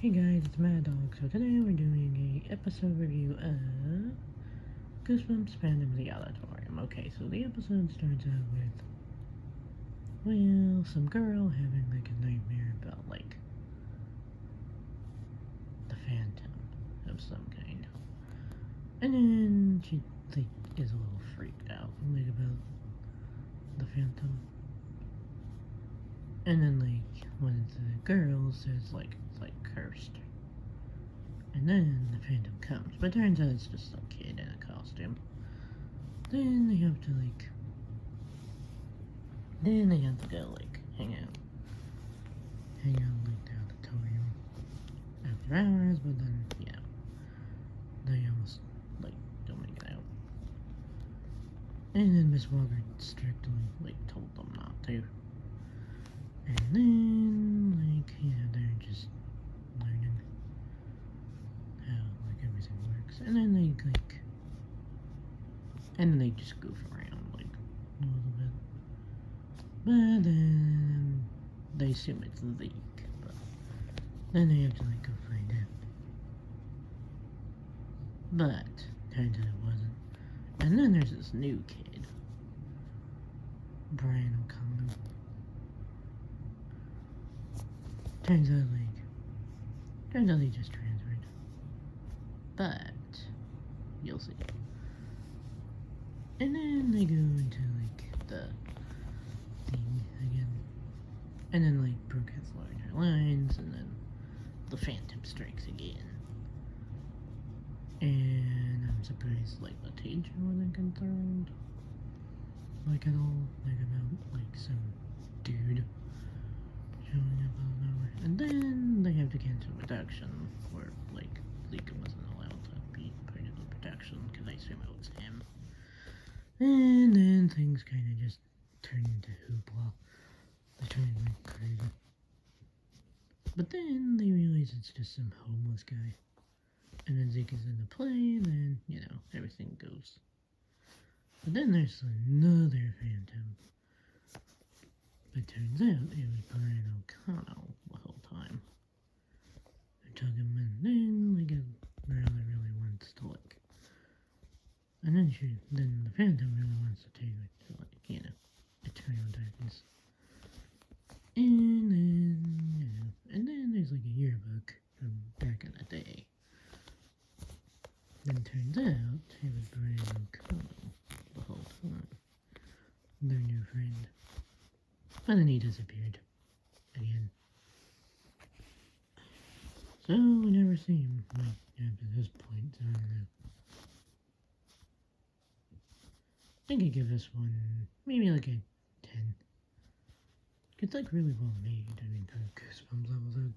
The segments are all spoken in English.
Hey guys, it's Mad Dog. So today we're doing a episode review of Goosebumps Fandom the Auditorium. Okay, so the episode starts out with, well, some girl having like a nightmare about like the phantom of some kind. And then she like is a little freaked out like about the phantom. And then like one of the girls says like it's like cursed. And then the phantom comes, but turns out it's just some kid in a costume. Then they have to go like hang out like the auditorium after hours. But then they almost like don't make it out. And then Miss Walker strictly like told them not to. And then they're just learning how like everything works. And then they just goof around like a little bit. But then they assume it's Zeke, but then they have to like go find out. But turns out it wasn't. And then there's this new kid, Brian O'Connor. Turns out he just transferred. But you'll see. And then they go into like the thing again. And then like Brooke has larger lines, and then the phantom strikes again. And I'm surprised like the teacher wasn't concerned. Like at all. Like about like some dude showing up out of nowhere. And then they have to cancel production, where like Zeke wasn't allowed to be part of the production because I assume it was him. And then things kind of just turn into hoopla. They turn like crazy. But then they realize it's just some homeless guy. And then Zeke is in the play, and then, everything goes. But then there's another phantom. But turns out it was Brian O'Connell the whole time. Who took him, and then really wants to and then the phantom really wants to take her to eternal darkness. And then there's like a yearbook from back in the day. Then turns out it was Brian O'Connell the whole time. Their new friend. But then he disappeared. Again. So we never see him after this point, so I don't know. I could give this one maybe like a 10. It's like really well made. I mean, kind of Goosebumps episode.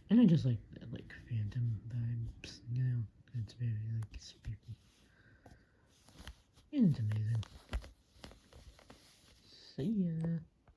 And I just like that phantom vibes, it's very spooky. And it's amazing. See ya.